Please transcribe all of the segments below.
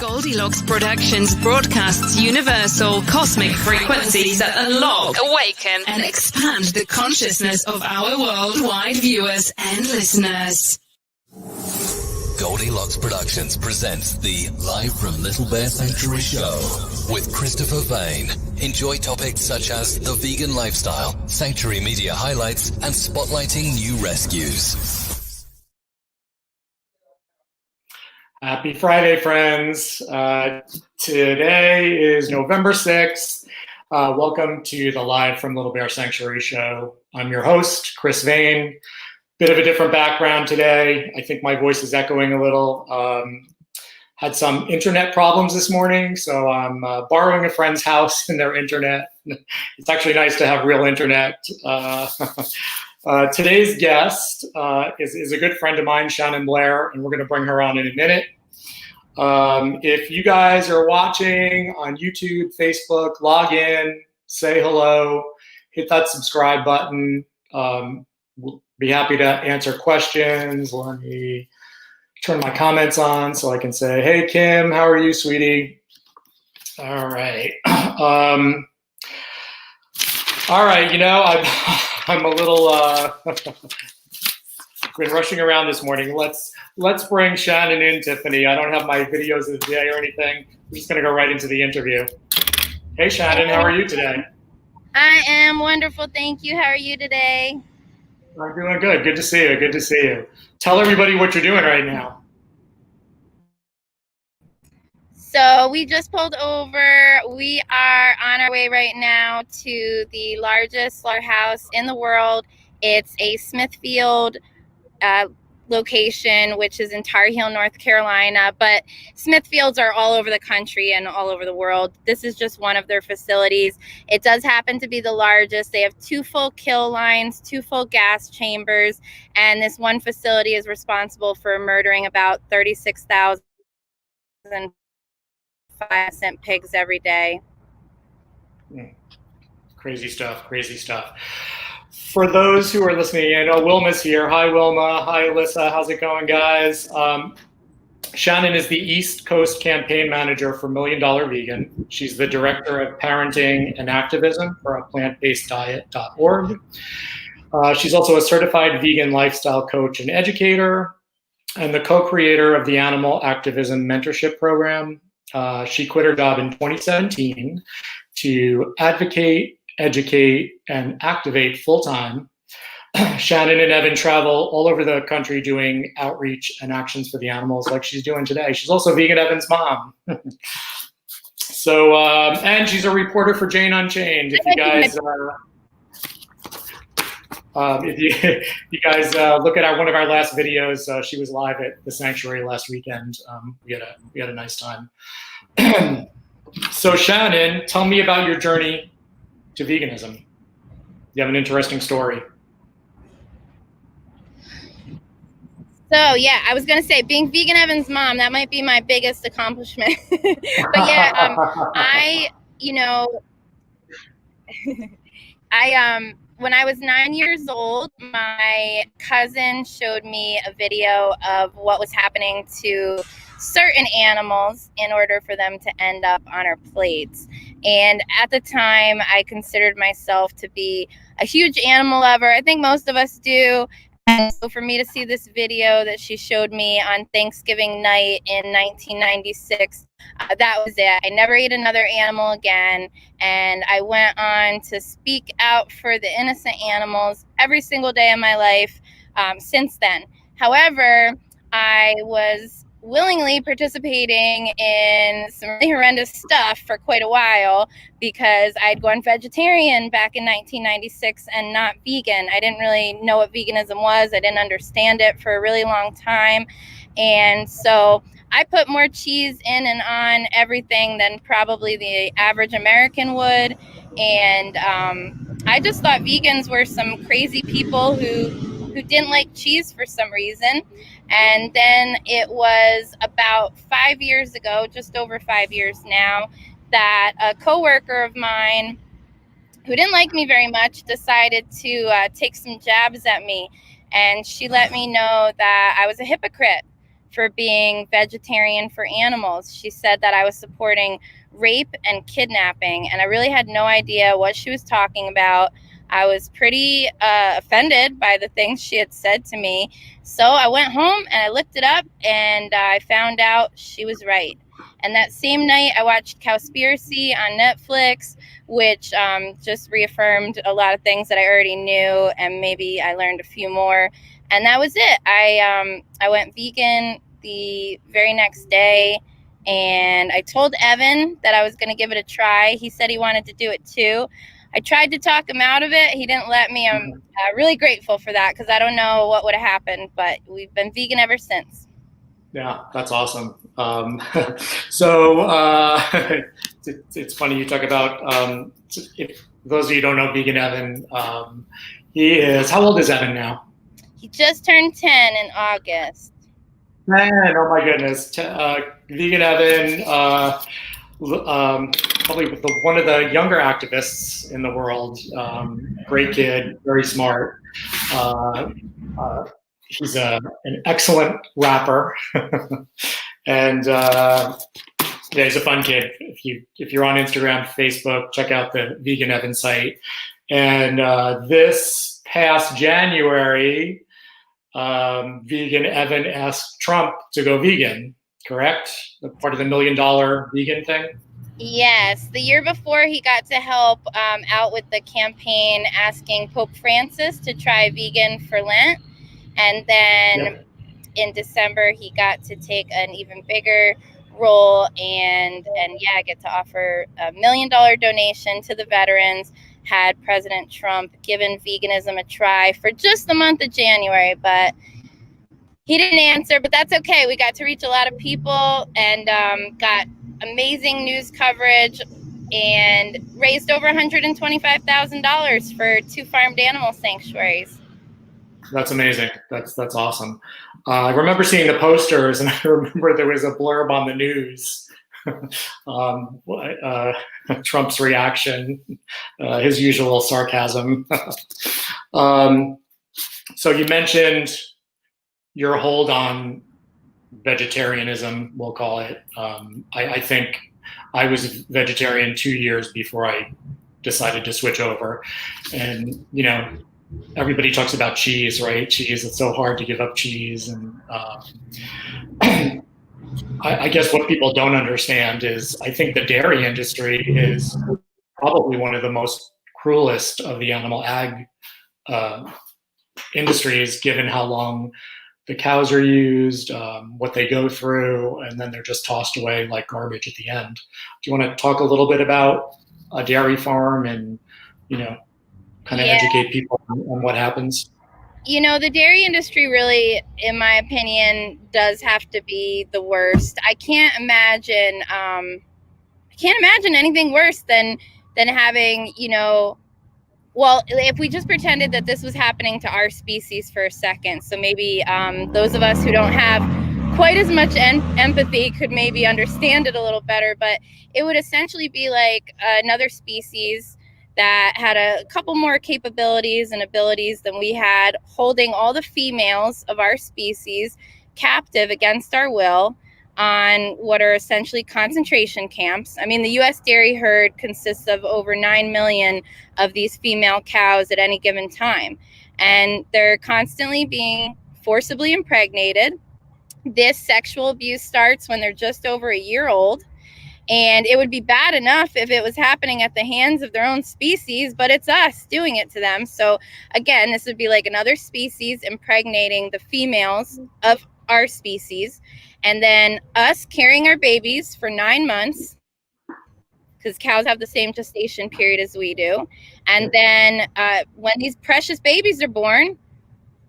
Goldylocks Productions broadcasts universal cosmic frequencies that unlock, awaken, and expand the consciousness of our worldwide viewers and listeners. Goldylocks Productions presents the Live from Little Bear Sanctuary show with Christopher Vane. Enjoy topics such as the vegan lifestyle, sanctuary media highlights, and spotlighting new rescues. Happy Friday, friends. Today is November 6th. Welcome to the Live from Little Bear Sanctuary show. I'm your host, Chris Vane. Bit of a different background today. I think my voice is echoing a little. Had some internet problems this morning, so I'm borrowing a friend's house and their internet. It's actually nice to have real internet. Today's guest is a good friend of mine, Shannon Blair, and we're going to bring her on in a minute. If you guys are watching on YouTube, Facebook, log in, say hello, hit that subscribe button. We'll be happy to answer questions. Let me turn my comments on so I can say, hey, Kim, how are you, sweetie? All right. All right, you know, I'm a little been rushing around this morning. Let's bring Shannon in, Tiffany. I don't have my videos of the day or anything. We're just going to go right into the interview. Hey, Shannon, how are you today? I am wonderful, thank you. How are you today? I'm doing good. Good to see you. Good to see you. Tell everybody what you're doing right now. So we just pulled over. We are on our way right now to the largest slaughterhouse in the world. It's a Smithfield location, which is in Tar Heel, North Carolina. But Smithfields are all over the country and all over the world. This is just one of their facilities. It does happen to be the largest. They have 2 full kill lines, 2 full gas chambers, and this one facility is responsible for murdering about 36,000 5-cent pigs every day. Crazy stuff, crazy stuff. For those who are listening, I know Wilma's here. Hi, Wilma. Hi, Alyssa. How's it going, guys? Shannon is the East Coast campaign manager for $1 Million Vegan. She's the director of parenting and activism for plantbaseddiet.org. She's also a certified vegan lifestyle coach and educator, and the co-creator of the Animal Activism Mentorship Program. She quit her job in 2017 to advocate, educate, and activate full-time. Shannon and Evan travel all over the country doing outreach and actions for the animals like she's doing today. She's also Vegan Evan's mom. So, and she's a reporter for Jane Unchained. If you guys look at one of our last videos, she was live at the sanctuary last weekend. We had a nice time. So Shannon, tell me about your journey to veganism. You have an interesting story. So yeah, I was gonna say, being Vegan Evan's mom, that might be my biggest accomplishment. But yeah, when I was 9 years old, my cousin showed me a video of what was happening to certain animals in order for them to end up on our plates. And at the time, I considered myself to be a huge animal lover. I think most of us do. And so for me to see this video that she showed me on Thanksgiving night in 1996, that was it. I never ate another animal again. And I went on to speak out for the innocent animals every single day of my life since then. However, I was willingly participating in some really horrendous stuff for quite a while because I'd gone vegetarian back in 1996 and not vegan. I didn't really know what veganism was. I didn't understand it for a really long time. And so I put more cheese in and on everything than probably the average American would. And I just thought vegans were some crazy people who didn't like cheese for some reason. And then it was about 5 years ago, just over 5 years now, that a coworker of mine who didn't like me very much decided to take some jabs at me. And she let me know that I was a hypocrite for being vegetarian for animals. She said that I was supporting rape and kidnapping, and I really had no idea what she was talking about. I was pretty offended by the things she had said to me. So I went home and I looked it up, and I found out she was right. And that same night, I watched Cowspiracy on Netflix, which just reaffirmed a lot of things that I already knew, and maybe I learned a few more. And that was it. I went vegan the very next day, and I told Evan that I was going to give it a try. He said he wanted to do it too. I tried to talk him out of it. He didn't let me. I'm really grateful for that, because I don't know what would have happened, but we've been vegan ever since. Yeah, that's awesome. So it's funny you talk about, if those of you who don't know Vegan Evan, how old is Evan now? He just turned 10 in August. Man, oh my goodness. Vegan Evan, probably one of the younger activists in the world. Great kid, very smart. He's an excellent rapper, and he's a fun kid. If you're on Instagram, Facebook, check out the Vegan Evan site. And this past January, Vegan Evan asked Trump to go vegan. Correct? Part of the $1 million vegan thing. Yes, the year before he got to help out with the campaign asking Pope Francis to try vegan for Lent. And then in December, he got to take an even bigger role and get to offer $1 million donation to the veterans. Had President Trump given veganism a try for just the month of January, but he didn't answer, but that's okay. We got to reach a lot of people and got amazing news coverage and raised over $125,000 for 2 farmed animal sanctuaries. That's amazing. That's awesome. I remember seeing the posters, and I remember there was a blurb on the news. Trump's reaction, his usual sarcasm. So you mentioned your hold on vegetarianism, we'll call it. I think I was vegetarian 2 years before I decided to switch over. And, everybody talks about cheese, right? Cheese, it's so hard to give up cheese. And I guess what people don't understand is I think the dairy industry is probably one of the most cruelest of the animal ag industries, given how long the cows are used, what they go through, and then they're just tossed away like garbage at the end. Do you want to talk a little bit about a dairy farm and, kind of educate people on what happens? The dairy industry really, in my opinion, does have to be the worst. I can't imagine anything worse than having, well, if we just pretended that this was happening to our species for a second. So maybe those of us who don't have quite as much empathy could maybe understand it a little better, but it would essentially be like another species that had a couple more capabilities and abilities than we had, holding all the females of our species captive against our will on what are essentially concentration camps. I mean, the U.S. dairy herd consists of over 9 million of these female cows at any given time, and they're constantly being forcibly impregnated. This sexual abuse starts when they're just over a year old. And it would be bad enough if it was happening at the hands of their own species, but it's us doing it to them. So again, this would be like another species impregnating the females of our species, and then us carrying our babies for 9 months, because cows have the same gestation period as we do. And then when these precious babies are born,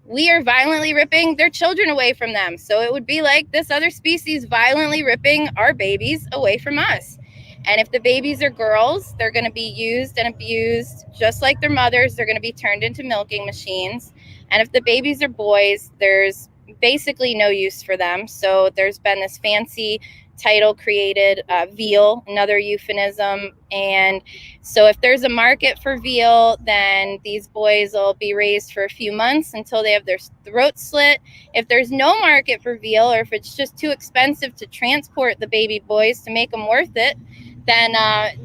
we are violently ripping their children away from them. So it would be like this other species violently ripping our babies away from us. And if the babies are girls, they're going to be used and abused just like their mothers. They're going to be turned into milking machines. And if the babies are boys, there's basically no use for them. So there's been this fancy title created, veal, another euphemism. And so if there's a market for veal, then these boys will be raised for a few months until they have their throat slit. If there's no market for veal, or if it's just too expensive to transport the baby boys to make them worth it, then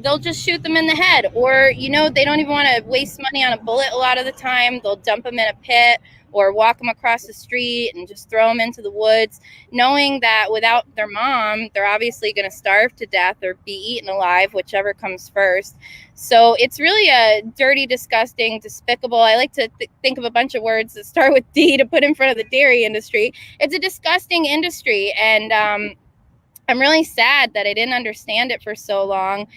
they'll just shoot them in the head. Or, you know, they don't even want to waste money on a bullet a lot of the time. They'll dump them in a pit or walk them across the street and just throw them into the woods, knowing that without their mom, they're obviously going to starve to death or be eaten alive, whichever comes first. So it's really a dirty, disgusting, despicable. I like to think of a bunch of words that start with D to put in front of the dairy industry. It's a disgusting industry, and I'm really sad that I didn't understand it for so long.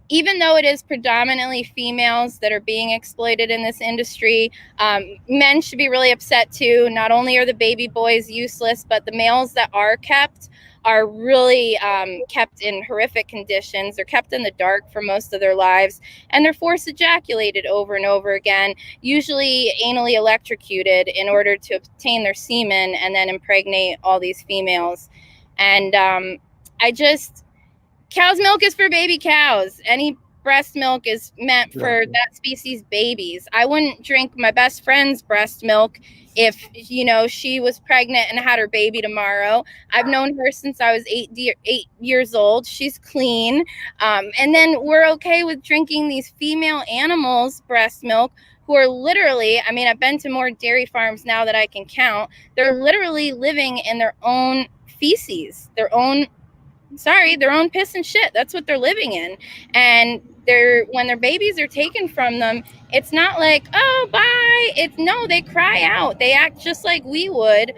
Even though it is predominantly females that are being exploited in this industry, men should be really upset too. Not only are the baby boys useless, but the males that are kept are really kept in horrific conditions. They're kept in the dark for most of their lives, and they're force ejaculated over and over again, usually anally electrocuted in order to obtain their semen and then impregnate all these females. And cow's milk is for baby cows. Any breast milk is meant for that species' babies. I wouldn't drink my best friend's breast milk if, you know, she was pregnant and had her baby tomorrow. I've known her since I was 8 years old. She's clean. And then we're okay with drinking these female animals' breast milk, who are literally, I mean, I've been to more dairy farms now that I can count. They're literally living in their own feces, their own piss and shit. That's what they're living in. And when their babies are taken from them, it's not like, oh, bye. No, they cry out. They act just like we would,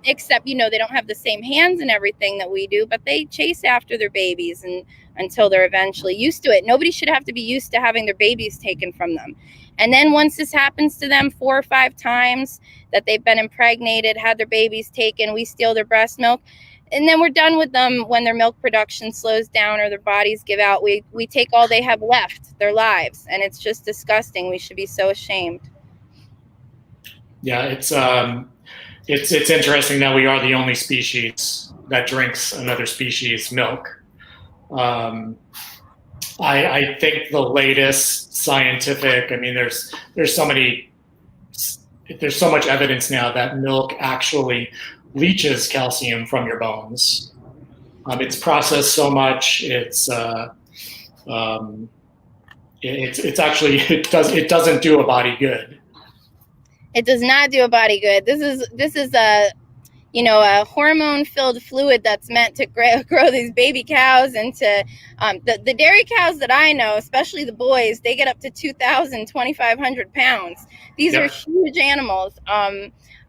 except, you know, they don't have the same hands and everything that we do, but they chase after their babies and until they're eventually used to it. Nobody should have to be used to having their babies taken from them. And then once this happens to them 4 or 5 times that they've been impregnated, had their babies taken, we steal their breast milk, and then we're done with them when their milk production slows down or their bodies give out. We take all they have left, their lives, and it's just disgusting. We should be so ashamed. Yeah, it's interesting that we are the only species that drinks another species' milk. I think the latest scientific, I mean, there's so much evidence now that milk actually leaches calcium from your bones. It's processed so much. It's actually, it doesn't do a body good. It does not do a body good. This is a hormone-filled fluid that's meant to grow these baby cows into the dairy cows that I know, especially the boys. They get up to 2,000, 2,500 pounds. These are huge animals.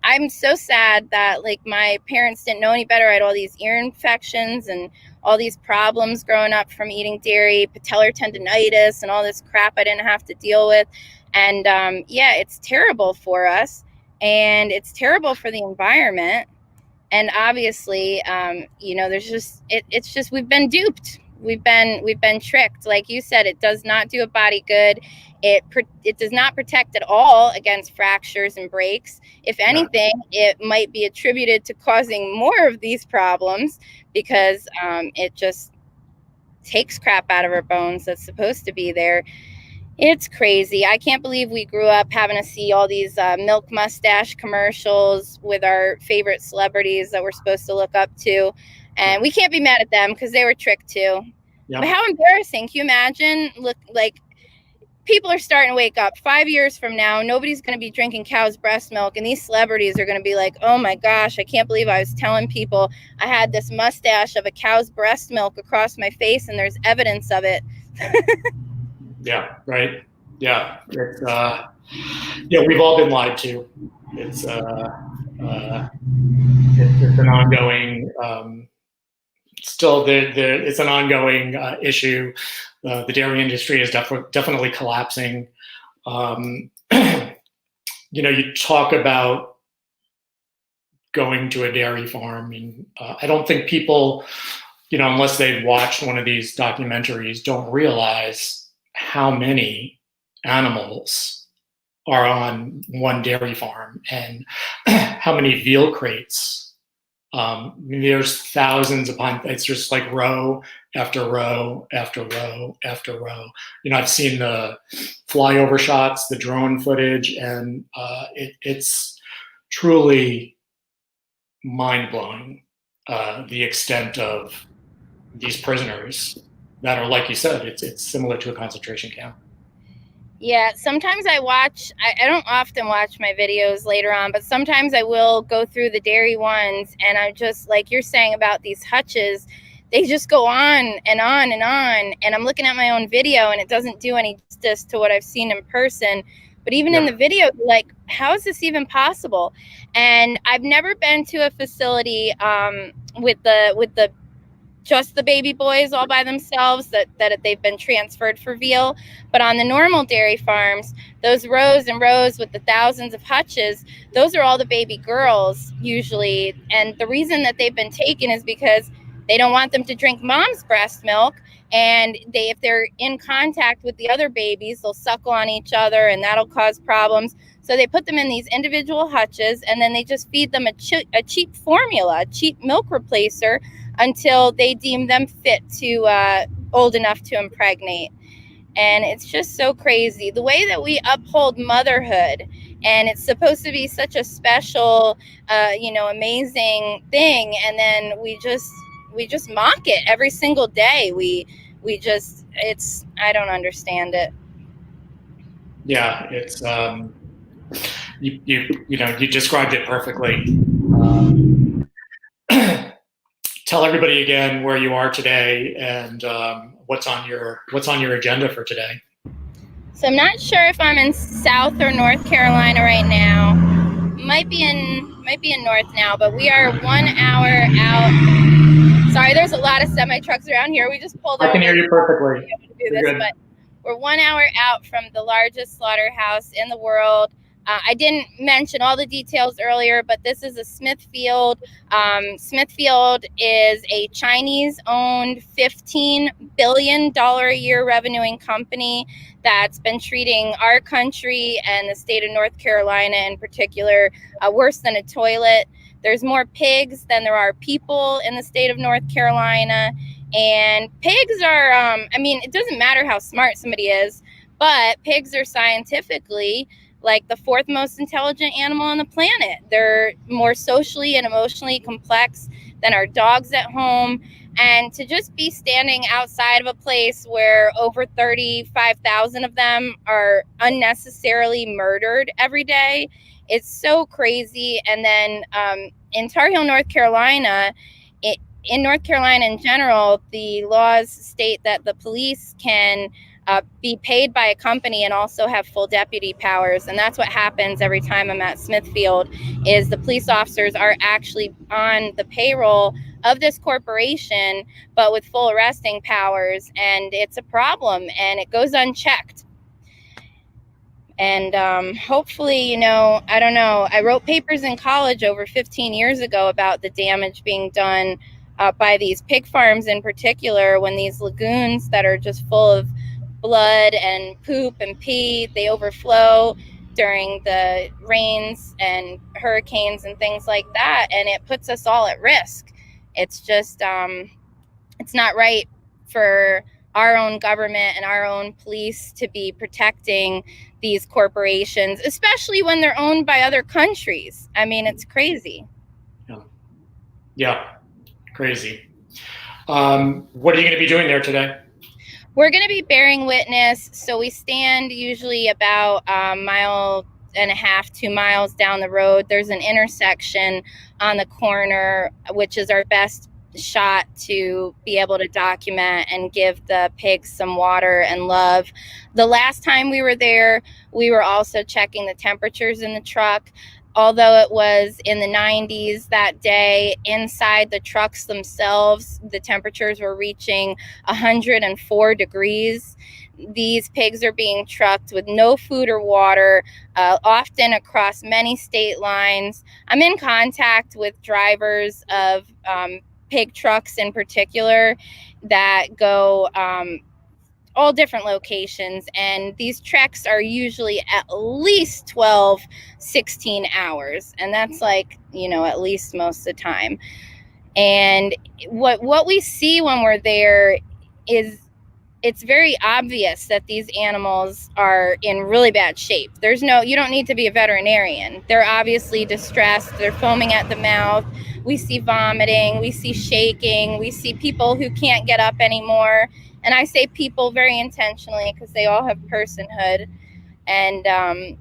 I'm so sad that, like, my parents didn't know any better. I had all these ear infections and all these problems growing up from eating dairy, patellar tendonitis, and all this crap I didn't have to deal with. And it's terrible for us, and it's terrible for the environment. And obviously, it's just we've been duped. We've been tricked. Like you said, it does not do a body good. It does not protect at all against fractures and breaks. If anything, it might be attributed to causing more of these problems because it just takes crap out of our bones that's supposed to be there. It's crazy. I can't believe we grew up having to see all these milk mustache commercials with our favorite celebrities that we're supposed to look up to. And we can't be mad at them because they were tricked too. But how embarrassing. Can you imagine? Look, like, people are starting to wake up. 5 years from now, nobody's going to be drinking cow's breast milk. And these celebrities are going to be like, oh my gosh, I can't believe I was telling people I had this mustache of a cow's breast milk across my face and there's evidence of it. Yeah, right. Yeah. It's, we've all been lied to. It's an ongoing, it's an ongoing issue. The dairy industry is definitely collapsing. You talk about going to a dairy farm, and I don't think people, unless they've watched one of these documentaries, don't realize how many animals are on one dairy farm, and how many veal crates. There's thousands upon, it's just like row after row after row after row. I've seen the flyover shots, the drone footage, and it's truly mind-blowing, the extent of these prisoners that are, like you said, it's similar to a concentration camp. Yeah, sometimes I don't often watch my videos later on, but sometimes I will go through the dairy ones, and I'm just, like you're saying about these hutches, they just go on and on and on, and I'm looking at my own video, and it doesn't do any justice to what I've seen in person. But even in the video, like, how is this even possible? And I've never been to a facility with the just the baby boys all by themselves that they've been transferred for veal. But on the normal dairy farms, those rows and rows with the thousands of hutches, those are all the baby girls usually. And the reason that they've been taken is because they don't want them to drink mom's breast milk. And if they're in contact with the other babies, they'll suckle on each other, and that'll cause problems. So they put them in these individual hutches, and then they just feed them a cheap formula, a cheap milk replacer, until they deem them fit to old enough to impregnate. And it's just so crazy the way that we uphold motherhood, and it's supposed to be such a special, amazing thing, and then we just mock it every single day. I don't understand it. Yeah, it's you described it perfectly. Tell everybody again where you are today and what's on your agenda for today. So I'm not sure if I'm in South or North Carolina right now. Might be in North now, but we are 1 hour out. Sorry, there's a lot of semi trucks around here. We just pulled over. I can hear you perfectly. But we're 1 hour out from the largest slaughterhouse in the world. I didn't mention all the details earlier, but this is a Smithfield. Smithfield is a Chinese-owned $15 billion a year revenuing company that's been treating our country and the state of North Carolina in particular worse than a toilet. There's more pigs than there are people in the state of North Carolina. And pigs are, it doesn't matter how smart somebody is, but pigs are scientifically like the fourth most intelligent animal on the planet. They're more socially and emotionally complex than our dogs at home. And to just be standing outside of a place where over 35,000 of them are unnecessarily murdered every day, it's so crazy. And then in Tar Heel, North Carolina, in North Carolina in general, the laws state that the police can be paid by a company and also have full deputy powers. And that's what happens every time I'm at Smithfield, is the police officers are actually on the payroll of this corporation, but with full arresting powers. And it's a problem, and it goes unchecked. And hopefully, I don't know. I wrote papers in college over 15 years ago about the damage being done by these pig farms in particular, when these lagoons that are just full of blood and poop and pee, they overflow during the rains and hurricanes and things like that, and it puts us all at risk. It's just it's not right for our own government and our own police to be protecting these corporations, especially when they're owned by other countries. It's crazy. Yeah, crazy. What are you going to be doing there today? We're going to be bearing witness. So we stand usually about a mile and a half, 2 miles down the road. There's an intersection on the corner, which is our best shot to be able to document and give the pigs some water and love. The last time we were there, we were also checking the temperatures in the truck. Although it was in the 90s that day, inside the trucks themselves, the temperatures were reaching 104 degrees. These pigs are being trucked with no food or water, often across many state lines. I'm in contact with drivers of pig trucks in particular that go all different locations, and these treks are usually at least 12, 16 hours, and that's like, at least most of the time. And what we see when we're there is it's very obvious that these animals are in really bad shape. You don't need to be a veterinarian. They're obviously distressed. They're foaming at the mouth. We see vomiting. We see shaking. We see people who can't get up anymore. And I say people very intentionally because they all have personhood. And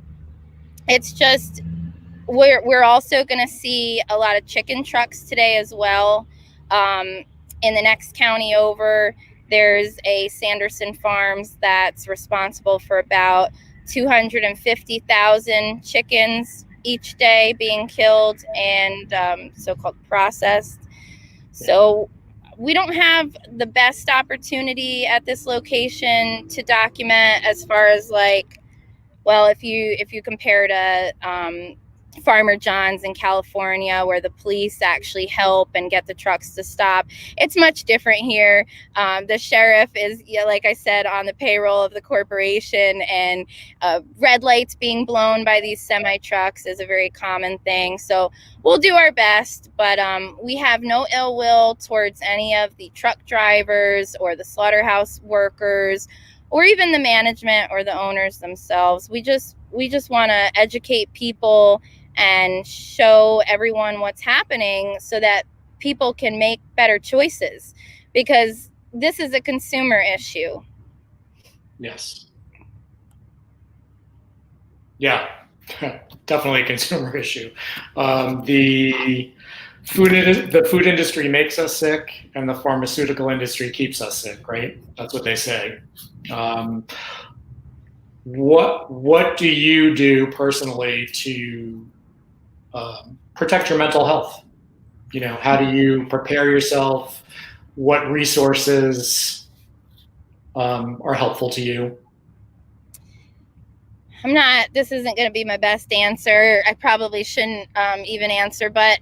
it's just, we're also going to see a lot of chicken trucks today as well. In the next county over, there's a Sanderson Farms that's responsible for about 250,000 chickens each day being killed and so-called processed. So we don't have the best opportunity at this location to document as far as like, well, if you compare to Farmer John's in California, where the police actually help and get the trucks to stop, it's much different here. The sheriff is, like I said, on the payroll of the corporation, and red lights being blown by these semi trucks is a very common thing. So we'll do our best, but we have no ill will towards any of the truck drivers or the slaughterhouse workers, or even the management or the owners themselves. We just want to educate people and show everyone what's happening so that people can make better choices, because this is a consumer issue. Yes. Yeah, definitely a consumer issue. The food industry makes us sick, and the pharmaceutical industry keeps us sick, right? That's what they say. What do you do personally to protect your mental health? How do you prepare yourself? What resources are helpful to you? This isn't going to be my best answer. I probably shouldn't even answer, but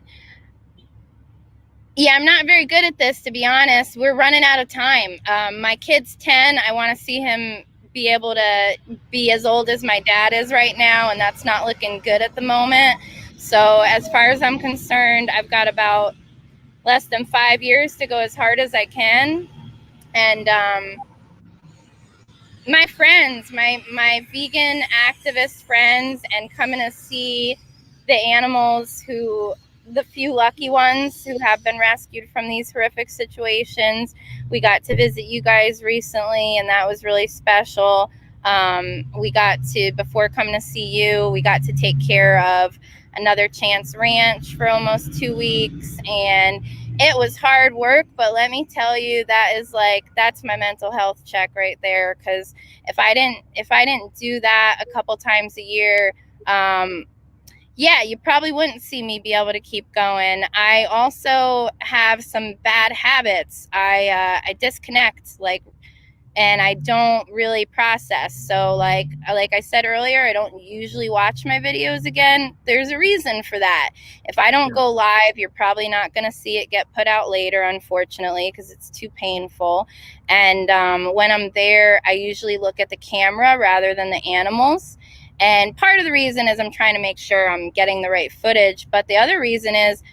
yeah, I'm not very good at this, to be honest. We're running out of time. My kid's 10. I want to see him be able to be as old as my dad is right now, and that's not looking good at the moment. So as far as I'm concerned, I've got about less than 5 years to go as hard as I can. And my friends, my vegan activist friends, and coming to see the animals, the few lucky ones who have been rescued from these horrific situations. We got to visit you guys recently, and that was really special. We got to, before coming to see you, we got to take care of Another Chance Ranch for almost 2 weeks, and it was hard work, but let me tell you, that's my mental health check right there. Because if I didn't do that a couple times a year, you probably wouldn't see me be able to keep going. I also have some bad habits. I disconnect, and I don't really process. So like I said earlier, I don't usually watch my videos again. There's a reason for that. If I don't go live, you're probably not going to see it get put out later, unfortunately, because it's too painful. And when I'm there, I usually look at the camera rather than the animals. And part of the reason is I'm trying to make sure I'm getting the right footage. But the other reason is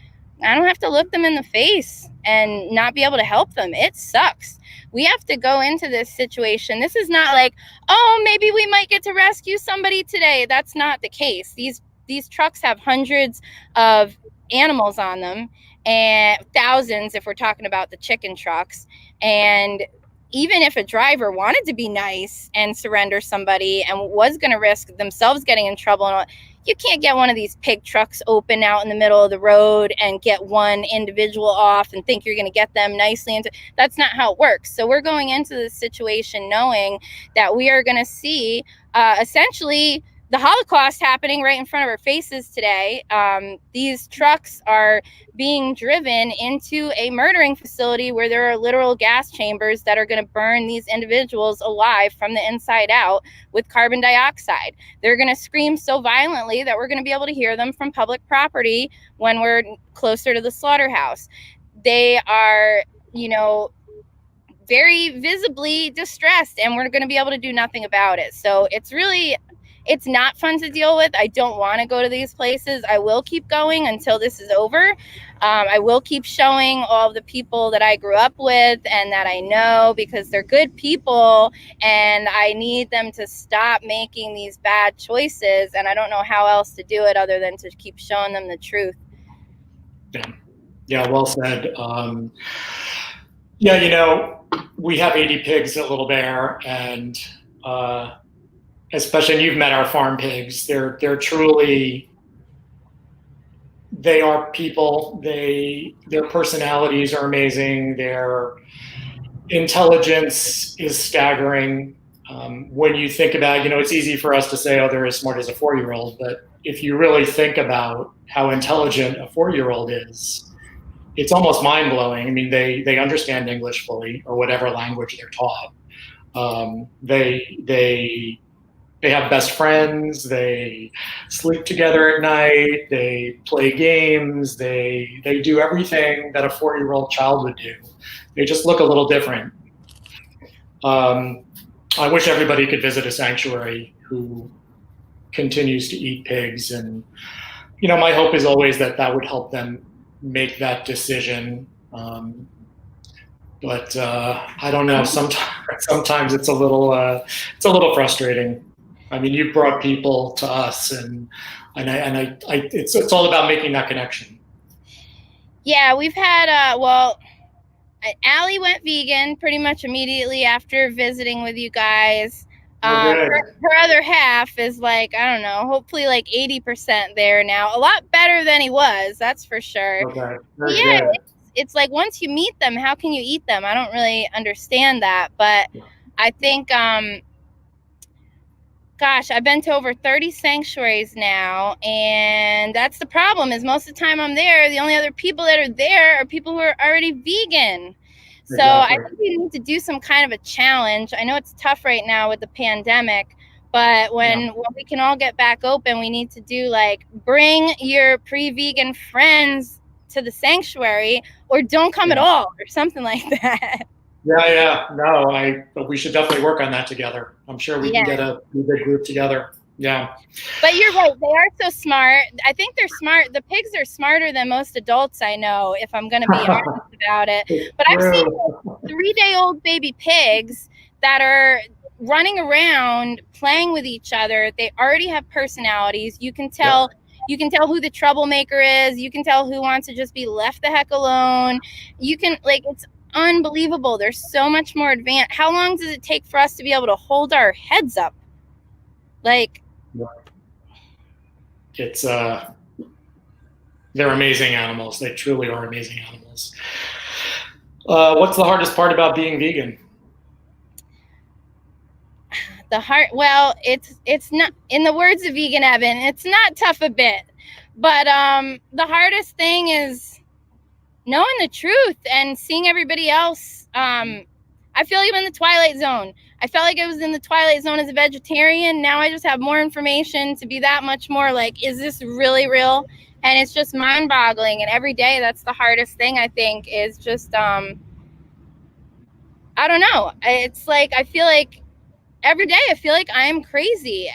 I don't have to look them in the face and not be able to help them. It sucks. We have to go into this situation. This is not like, oh, maybe we might get to rescue somebody today. That's not the case. These trucks have hundreds of animals on them, and thousands if we're talking about the chicken trucks. And even if a driver wanted to be nice and surrender somebody and was going to risk themselves getting in trouble, you can't get one of these pig trucks open out in the middle of the road and get one individual off and think you're going to get them nicely into. That's not how it works. So we're going into this situation knowing that we are going to see essentially the Holocaust happening right in front of our faces today. These trucks are being driven into a murdering facility where there are literal gas chambers that are going to burn these individuals alive from the inside out with carbon dioxide. They're going to scream so violently that we're going to be able to hear them from public property when we're closer to the slaughterhouse. They are, very visibly distressed, and we're going to be able to do nothing about it. So it's not fun to deal with. I don't want to go to these places. I will keep going until this is over. I will keep showing all the people that I grew up with and that I know, because they're good people, and I need them to stop making these bad choices. And I don't know how else to do it other than to keep showing them the truth. Yeah, well said. Yeah, we have 80 pigs at Little Bear, and especially, and you've met our farm pigs. They're truly, they are people. Their personalities are amazing. Their intelligence is staggering. When you think about, it's easy for us to say, oh, they're as smart as a 4-year-old, but if you really think about how intelligent a 4-year-old is, it's almost mind-blowing. I mean, they understand English fully, or whatever language they're taught. They have best friends. They sleep together at night. They play games. They do everything that a 4-year-old child would do. They just look a little different. I wish everybody could visit a sanctuary who continues to eat pigs, and my hope is always that would help them make that decision. But I don't know. Sometimes it's a little frustrating. I mean, you brought people to us, and it's all about making that connection. Yeah, we've had Allie went vegan pretty much immediately after visiting with you guys. Her other half is like, I don't know, hopefully like 80% there now. A lot better than he was, that's for sure. Okay. Yeah, it's like once you meet them, how can you eat them? I don't really understand that, but I think, gosh, I've been to over 30 sanctuaries now, and that's the problem, is most of the time I'm there, the only other people that are there are people who are already vegan. So I think we need to do some kind of a challenge. I know it's tough right now with the pandemic, but when we can all get back open, we need to do like, bring your pre-vegan friends to the sanctuary, or don't come at all, or something like that. But we should definitely work on that together. I'm sure we can get a big group together. Yeah. But you're right. They are so smart. I think they're smart. The pigs are smarter than most adults I know, if I'm going to be honest about it. But I've seen 3-day-old baby pigs that are running around playing with each other. They already have personalities. You can tell who the troublemaker is. You can tell who wants to just be left the heck alone. You can, it's unbelievable. They're so much more advanced. How long does it take for us to be able to hold our heads up? It's they're amazing animals. They truly are amazing animals. What's the hardest part about being vegan? It's not, in the words of Vegan Evan, it's not tough a bit, but the hardest thing is knowing the truth and seeing everybody else. I feel like I'm in the Twilight Zone. I felt like I was in the Twilight Zone as a vegetarian. Now I just have more information to be that much more like, is this really real? And it's just mind-boggling. And every day, that's the hardest thing, I think, is just, I don't know. It's like, I feel like every day, I feel like I am crazy.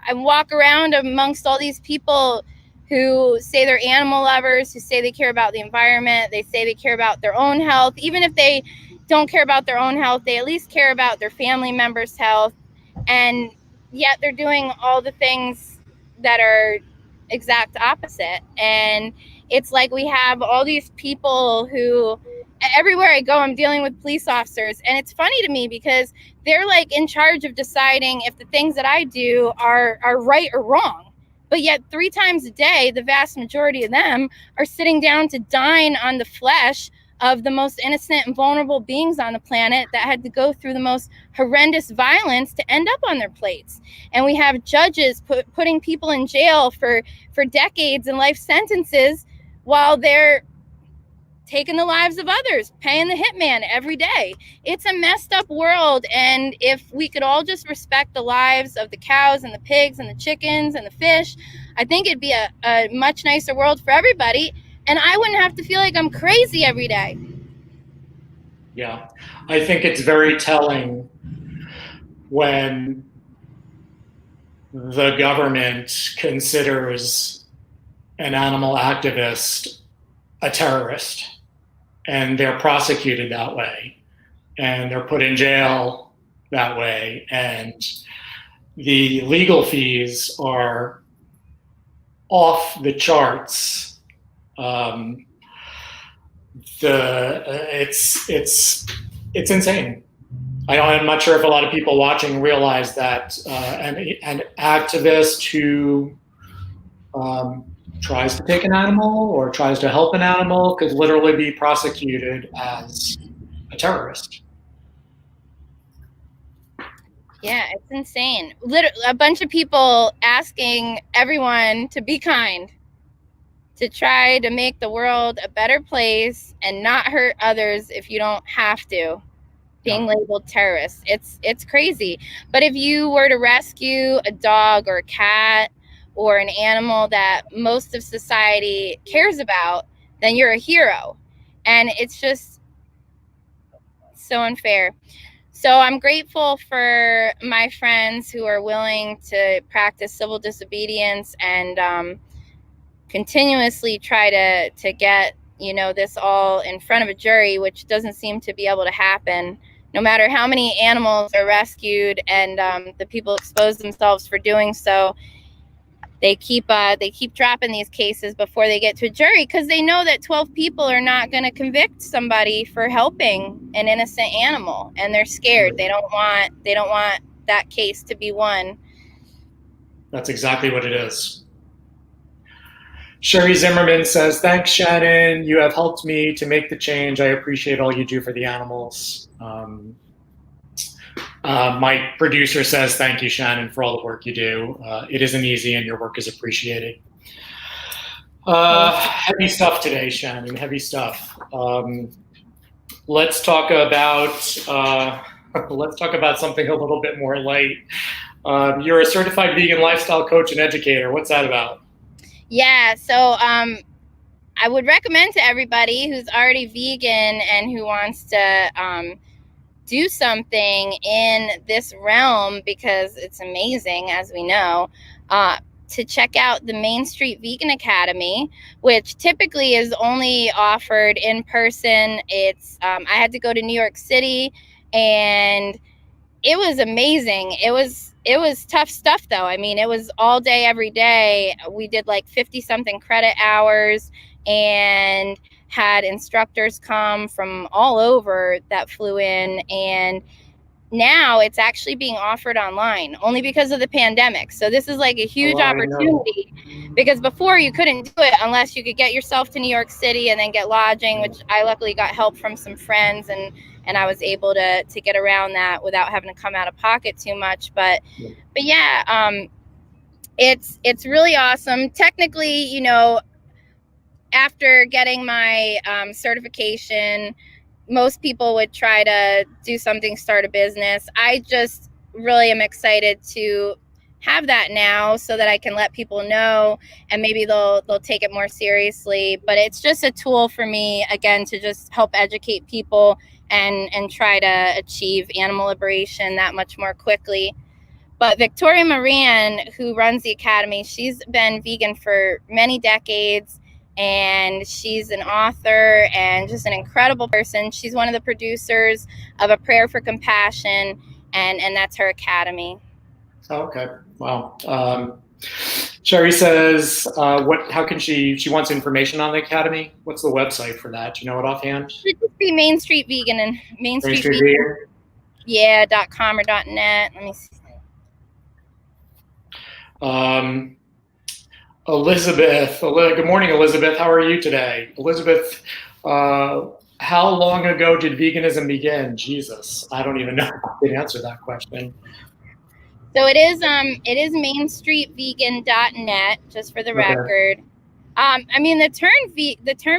I walk around amongst all these people who say they're animal lovers, who say they care about the environment. They say they care about their own health. Even if they don't care about their own health, they at least care about their family members' health. And yet they're doing all the things that are exact opposite. And it's like we have all these people who, everywhere I go, I'm dealing with police officers. And it's funny to me because they're like in charge of deciding if the things that I do are right or wrong. But yet 3 times a day, the vast majority of them are sitting down to dine on the flesh of the most innocent and vulnerable beings on the planet that had to go through the most horrendous violence to end up on their plates. And we have judges putting people in jail for decades and life sentences while they're taking the lives of others, paying the hitman every day. It's a messed up world. And if we could all just respect the lives of the cows and the pigs and the chickens and the fish, I think it'd be a much nicer world for everybody. And I wouldn't have to feel like I'm crazy every day. Yeah. I think it's very telling when the government considers an animal activist a terrorist, and they're prosecuted that way, and they're put in jail that way, and the legal fees are off the charts. It's insane. I'm not sure if a lot of people watching realize that an activist who tries to take an animal or tries to help an animal could literally be prosecuted as a terrorist. Yeah, it's insane. Literally, a bunch of people asking everyone to be kind, to try to make the world a better place and not hurt others if you don't have to. Being labeled terrorists. It's crazy. But if you were to rescue a dog or a cat or an animal that most of society cares about, then you're a hero. And it's just so unfair. So I'm grateful for my friends who are willing to practice civil disobedience and continuously try to get, this all in front of a jury, which doesn't seem to be able to happen. No matter how many animals are rescued and the people expose themselves for doing so, they keep dropping these cases before they get to a jury because they know that 12 people are not going to convict somebody for helping an innocent animal, and they're scared. They don't want that case to be won. That's exactly what it is. Sherry Zimmerman says, "Thanks, Shannon. You have helped me to make the change. I appreciate all you do for the animals." My producer says, "Thank you, Shannon, for all the work you do. It isn't easy, and your work is appreciated." Heavy stuff today, Shannon. Heavy stuff. Let's talk about something a little bit more light. You're a certified vegan lifestyle coach and educator. What's that about? Yeah, so I would recommend to everybody who's already vegan and who wants to do something in this realm, because it's amazing, as we know, to check out the Main Street Vegan Academy, which typically is only offered in person. It's I had to go to New York City, and it was amazing. It was tough stuff, though. I mean, it was all day, every day. We did like 50-something credit hours and had instructors come from all over that flew in. And now it's actually being offered online only because of the pandemic. So this is like a huge opportunity, because before you couldn't do it unless you could get yourself to New York City and then get lodging, which I luckily got help from some friends, and I was able to get around that without having to come out of pocket too much. But yeah, it's really awesome. Technically, after getting my certification, most people would try to do something, start a business. I just really am excited to have that now so that I can let people know, and maybe they'll take it more seriously. But it's just a tool for me, again, to just help educate people and try to achieve animal liberation that much more quickly. But Victoria Moran, who runs the academy, she's been vegan for many decades, and she's an author and just an incredible person. She's one of the producers of A Prayer for Compassion, and that's her academy. Okay. Wow. Sherry says, how can she wants information on the academy? What's the website for that? Do you know it offhand? It should just be Main Street Vegan and Main Street Vegan. Yeah, .com or .net. Let me see. Elizabeth, good morning, Elizabeth. How are you today? Elizabeth, how long ago did veganism begin? Jesus, I don't even know if I can answer that question. So it is mainstreetvegan.net, just for the record. I mean, the term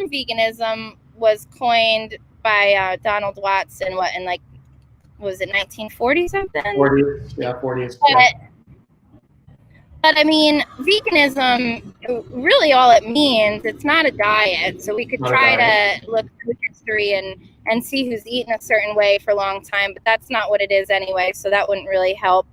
veganism was coined by Donald Watson, was it 1940 something? 40s, yeah, 40s. But I mean, veganism, really all it means, it's not a diet. So we could try to look through history and see who's eaten a certain way for a long time, but that's not what it is anyway. So that wouldn't really help.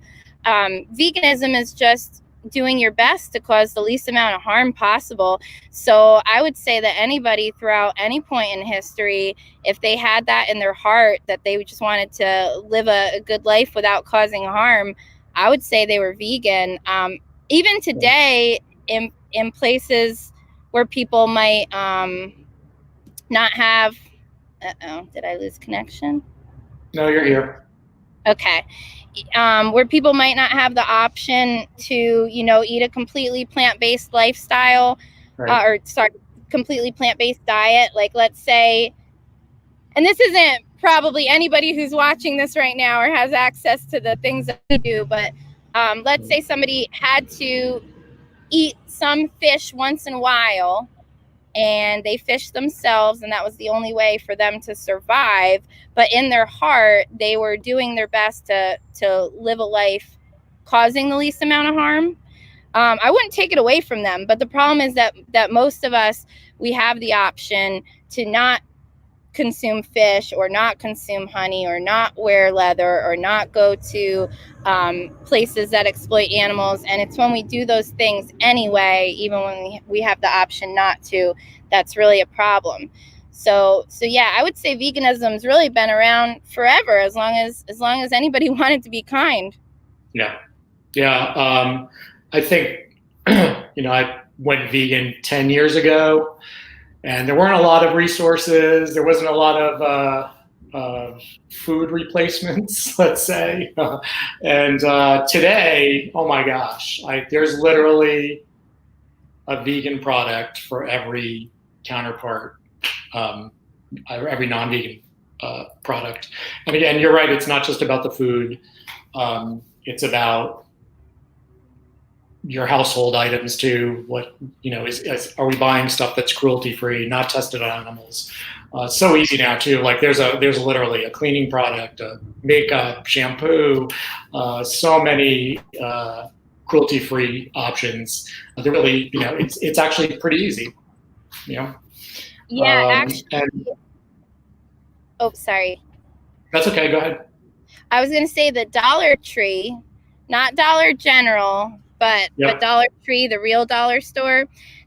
Veganism is just doing your best to cause the least amount of harm possible. So I would say that anybody throughout any point in history, if they had that in their heart, that they just wanted to live a good life without causing harm, I would say they were vegan. Even today, in places where people might not have, did I lose connection? No, you're here. Okay. Where people might not have the option to, eat a completely plant-based lifestyle, completely plant-based diet. Like, let's say, and this isn't probably anybody who's watching this right now or has access to the things that we do, but let's say somebody had to eat some fish once in a while, and they fished themselves, and that was the only way for them to survive. But in their heart, they were doing their best to live a life causing the least amount of harm. I wouldn't take it away from them, but the problem is that most of us, we have the option to not consume fish or not consume honey or not wear leather or not go to places that exploit animals. And it's when we do those things anyway, even when we have the option not to, that's really a problem. So yeah, I would say veganism's really been around forever, as long as anybody wanted to be kind. Yeah. I think I went vegan 10 years ago, and there weren't a lot of resources. There wasn't a lot of food replacements, let's say. And today, oh my gosh, there's literally a vegan product for every counterpart, every non-vegan product. And again, you're right, it's not just about the food. It's about your household items too. What, are we buying stuff that's cruelty free, not tested on animals? So easy now too. Like there's literally a cleaning product, makeup, shampoo, so many cruelty free options. They're really, it's actually pretty easy. Yeah, actually. Oh, sorry. That's okay. Go ahead. I was going to say the Dollar Tree, not Dollar General, but Dollar Tree, the real dollar store,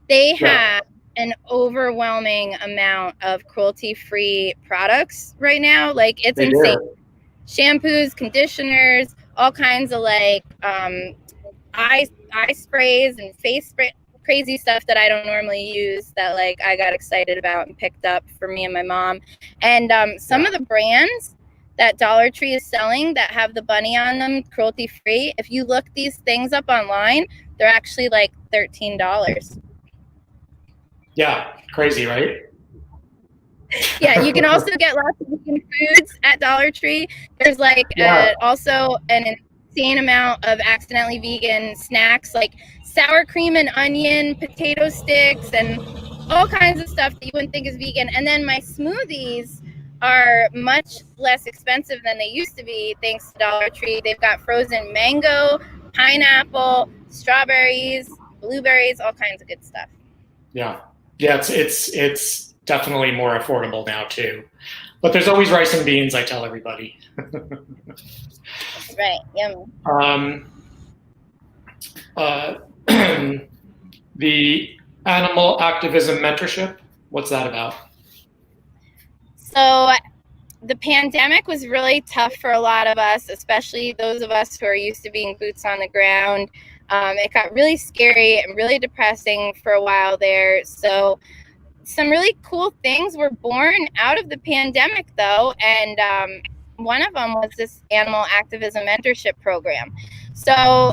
they have an overwhelming amount of cruelty-free products right now. Like, it's insane. Shampoos, conditioners, all kinds of eye sprays and face spray, crazy stuff that I don't normally use that I got excited about and picked up for me and my mom. And some of the brands that Dollar Tree is selling that have the bunny on them, cruelty free, if you look these things up online, they're actually $13. Yeah, crazy, right? Yeah, you can also get lots of vegan foods at Dollar Tree. There's also an insane amount of accidentally vegan snacks, like sour cream and onion, potato sticks, and all kinds of stuff that you wouldn't think is vegan. And then my smoothies are much less expensive than they used to be, thanks to Dollar Tree. They've got frozen mango, pineapple, strawberries, blueberries, all kinds of good stuff. Yeah, it's definitely more affordable now too. But there's always rice and beans, I tell everybody. That's right. Yum. The animal activism mentorship, what's that about? So the pandemic was really tough for a lot of us, especially those of us who are used to being boots on the ground. It got really scary and really depressing for a while there. So some really cool things were born out of the pandemic, though. And one of them was this animal activism mentorship program. So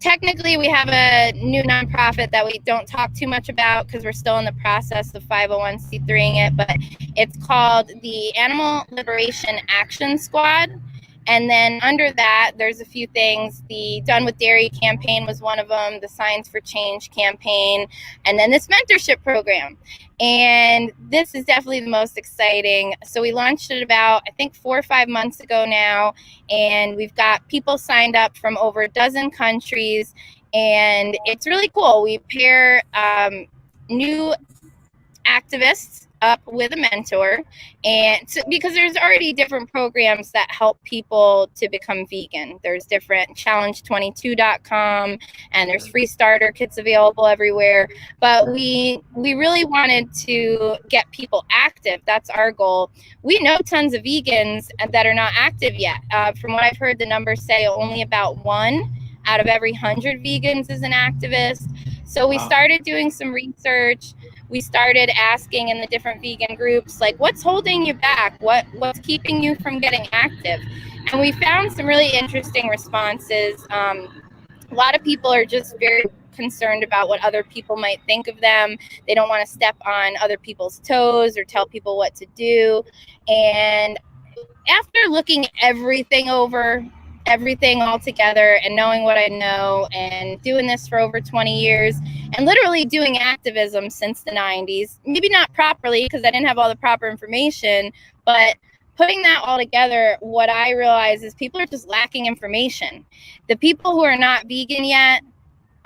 technically, we have a new nonprofit that we don't talk too much about because we're still in the process of 501c3ing it, but it's called the Animal Liberation Action Squad. And then under that, there's a few things. The Done with Dairy campaign was one of them, the Signs for Change campaign, and then this mentorship program. And this is definitely the most exciting. So we launched it about, I think, 4 or 5 months ago now, and we've got people signed up from over a dozen countries. and it's really cool. We pair new activists up with a mentor, and so, because there's already different programs that help people to become vegan. There's different challenge22.com, and there's free starter kits available everywhere, but we really wanted to get people active. That's our goal. We know tons of vegans that are not active yet. From what I've heard, the numbers say only about 1 out of every 100 vegans is an activist. So we started doing some research. We started asking in the different vegan groups, like, what's holding you back? What's keeping you from getting active? And we found some really interesting responses. A lot of people are just very concerned about what other people might think of them. They don't want to step on other people's toes or tell people what to do. And after looking everything over, everything all together, and knowing what I know, and doing this for over 20 years, and literally doing activism since the 90s, maybe not properly because I didn't have all the proper information, but putting that all together, what I realize is people are just lacking information. The people who are not vegan yet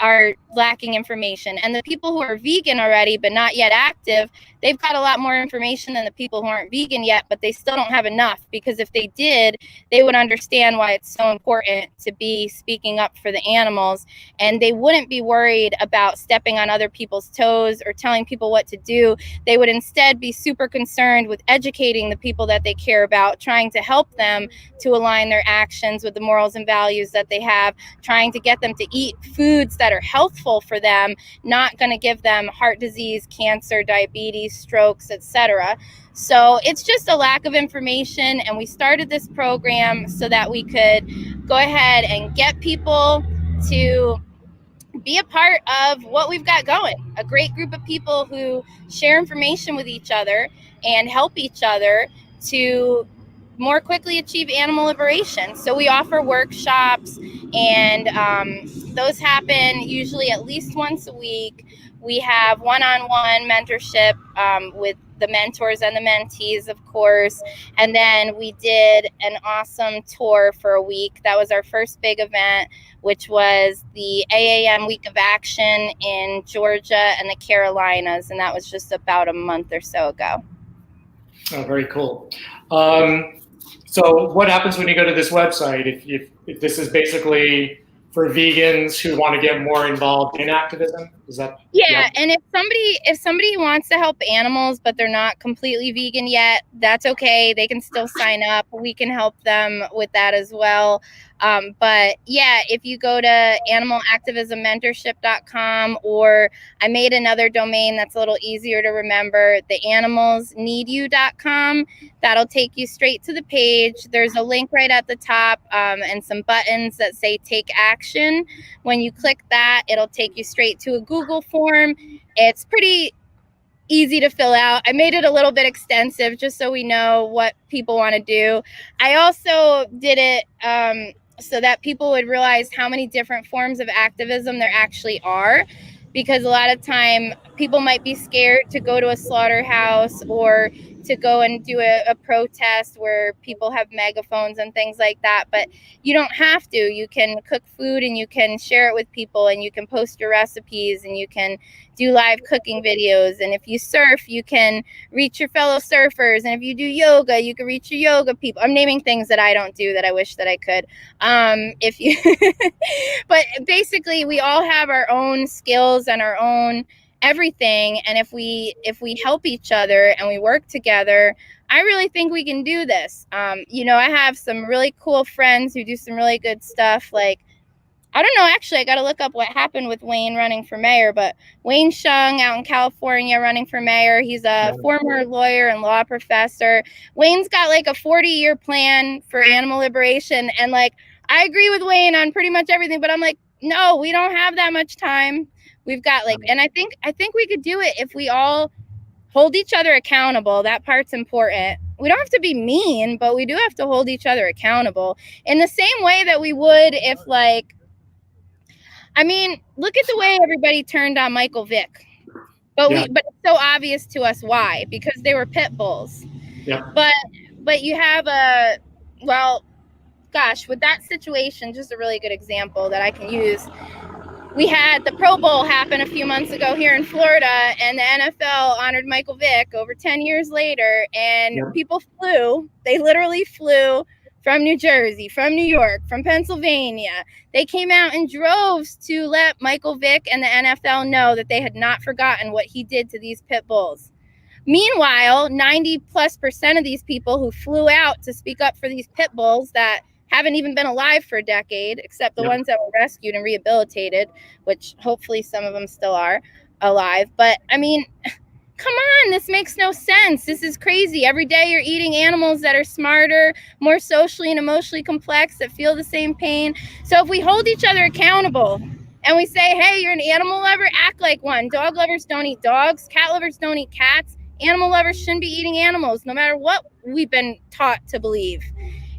are lacking information, and the people who are vegan already but not yet active, they've got a lot more information than the people who aren't vegan yet, but they still don't have enough, because if they did, they would understand why it's so important to be speaking up for the animals, and they wouldn't be worried about stepping on other people's toes or telling people what to do. They would instead be super concerned with educating the people that they care about, trying to help them to align their actions with the morals and values that they have, trying to get them to eat foods that are healthful for them, not going to give them heart disease, cancer, diabetes, strokes, etc. So it's just a lack of information, and we started this program so that we could go ahead and get people to be a part of what we've got going. A great group of people who share information with each other and help each other to more quickly achieve animal liberation. So we offer workshops, and those happen usually at least once a week. We have one-on-one mentorship with the mentors and the mentees, of course. And then we did an awesome tour for a week. That was our first big event, which was the AAM Week of Action in Georgia and the Carolinas. And that was just about a month or so ago. Oh, very cool. So what happens when you go to this website? If this is basically for vegans who want to get more involved in activism, is that? Yeah, and if somebody wants to help animals but they're not completely vegan yet, that's okay. They can still sign up. We can help them with that as well. But yeah, if you go to animalactivismmentorship.com, or I made another domain that's a little easier to remember, theanimalsneedyou.com, that'll take you straight to the page. There's a link right at the top and some buttons that say take action. When you click that, it'll take you straight to a Google form. It's pretty easy to fill out. I made it a little bit extensive just so we know what people want to do. I also did it so that people would realize how many different forms of activism there actually are, because a lot of time people might be scared to go to a slaughterhouse or to go and do a protest where people have megaphones and things like that. But you don't have to. You can cook food and you can share it with people, and you can post your recipes, and you can do live cooking videos. And if you surf, you can reach your fellow surfers. And if you do yoga, you can reach your yoga people. I'm naming things that I don't do that I wish that I could. But basically we all have our own skills and our own everything, and if we help each other and we work together, I really think we can do this. I have some really cool friends who do some really good stuff. Like, I don't know, actually I got to look up what happened with Wayne running for mayor, but Wayne Shung out in California running for mayor, he's a former lawyer and law professor. Wayne's got like a 40-year plan for animal liberation, and like, I agree with Wayne on pretty much everything, but I'm like, no, we don't have that much time. We've got and I think we could do it if we all hold each other accountable. That part's important. We don't have to be mean, but we do have to hold each other accountable in the same way that we would if, like, I mean, look at the way everybody turned on Michael Vick. But but it's so obvious to us why, because they were pit bulls. Yeah. But you have with that situation, just a really good example that I can use. we had the Pro Bowl happen a few months ago here in Florida, and the NFL honored Michael Vick over 10 years later, and people flew. They literally flew from New Jersey, from New York, from Pennsylvania. They came out in droves to let Michael Vick and the NFL know that they had not forgotten what he did to these pit bulls. Meanwhile, 90+% of these people who flew out to speak up for these pit bulls that haven't even been alive for a decade, except the ones that were rescued and rehabilitated, which hopefully some of them still are alive. But I mean, come on, this makes no sense. This is crazy. Every day you're eating animals that are smarter, more socially and emotionally complex, that feel the same pain. So if we hold each other accountable and we say, hey, you're an animal lover, act like one. Dog lovers don't eat dogs. Cat lovers don't eat cats. Animal lovers shouldn't be eating animals, no matter what we've been taught to believe.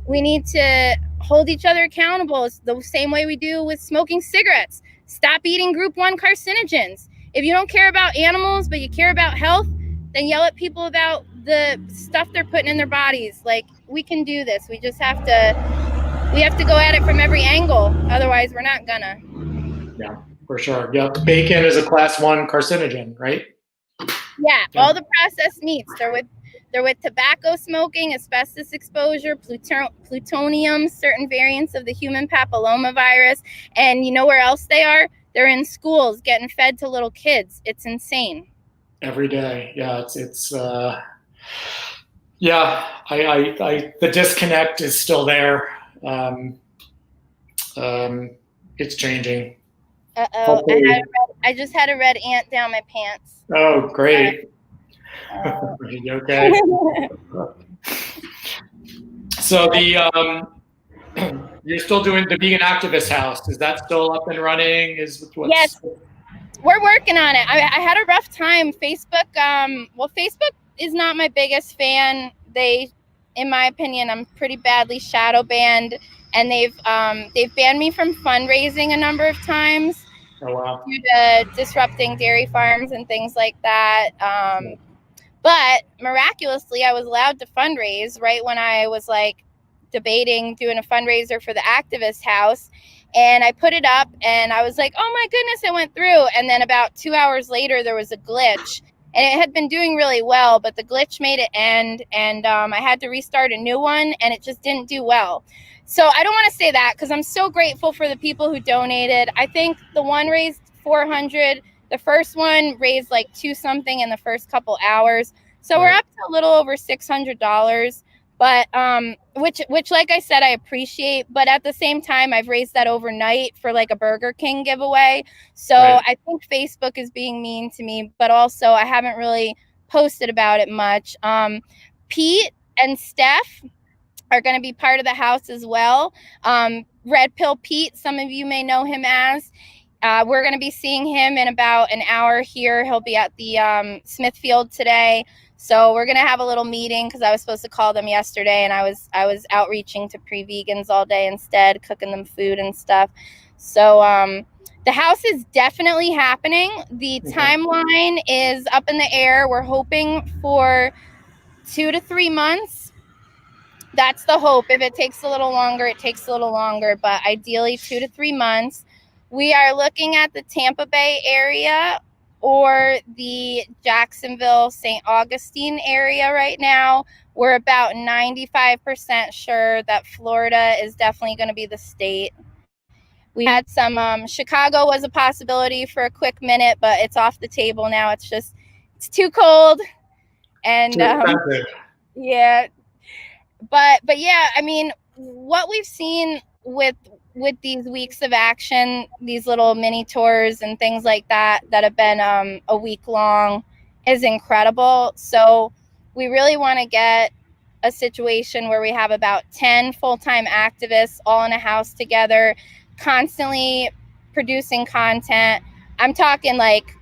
We need to hold each other accountable. It's the same way we do with smoking cigarettes. Stop eating group 1 carcinogens. If you don't care about animals, but you care about health, then yell at people about the stuff they're putting in their bodies. Like, we can do this. We just have to go at it from every angle. Otherwise, we're not gonna. Yeah, for sure. Yeah, bacon is a class 1 carcinogen, right? Yeah, all the processed meats. They're with tobacco smoking, asbestos exposure, plutonium, certain variants of the human papillomavirus. And you know where else they are? They're in schools getting fed to little kids. It's insane. Every day. Yeah, it's the disconnect is still there. It's changing. Uh-oh. I just had a red ant down my pants. Oh, great. Okay. So you're still doing the Vegan Activist House. Is that still up and running? Yes, we're working on it. I had a rough time. Facebook, Facebook is not my biggest fan. They, in my opinion, I'm pretty badly shadow banned, and they've banned me from fundraising a number of times. Oh, wow. Due to disrupting dairy farms and things like that. But miraculously, I was allowed to fundraise right when I was like debating doing a fundraiser for the Activist House. And I put it up and I was like, oh my goodness, it went through. And then about 2 hours later, there was a glitch. And it had been doing really well, but the glitch made it end. And I had to restart a new one, and it just didn't do well. So I don't want to say that because I'm so grateful for the people who donated. I think the one raised $400. The first one raised like $2 something in the first couple hours. So we're up to a little over $600. But which like I said, I appreciate. But at the same time, I've raised that overnight for like a Burger King giveaway. So I think Facebook is being mean to me. But also, I haven't really posted about it much. Pete and Steph are going to be part of the house as well. Red Pill Pete, some of you may know him as. We're going to be seeing him in about an hour here. He'll be at the Smithfield today. So we're going to have a little meeting because I was supposed to call them yesterday, and I was outreaching to pre-vegans all day instead, cooking them food and stuff. So the house is definitely happening. The timeline is up in the air. We're hoping for 2 to 3 months. That's the hope. If it takes a little longer, it takes a little longer, but ideally 2 to 3 months. We are looking at the Tampa Bay area or the Jacksonville, St. Augustine area right now. We're about 95% sure that Florida is definitely going to be the state. We had some, Chicago was a possibility for a quick minute, but it's off the table now. It's too cold. And yeah. But yeah, I mean, what we've seen with these weeks of action, these little mini tours and things like that have been a week long is incredible. So we really want to get a situation where we have about 10 full-time activists all in a house together, constantly producing content. I'm talking like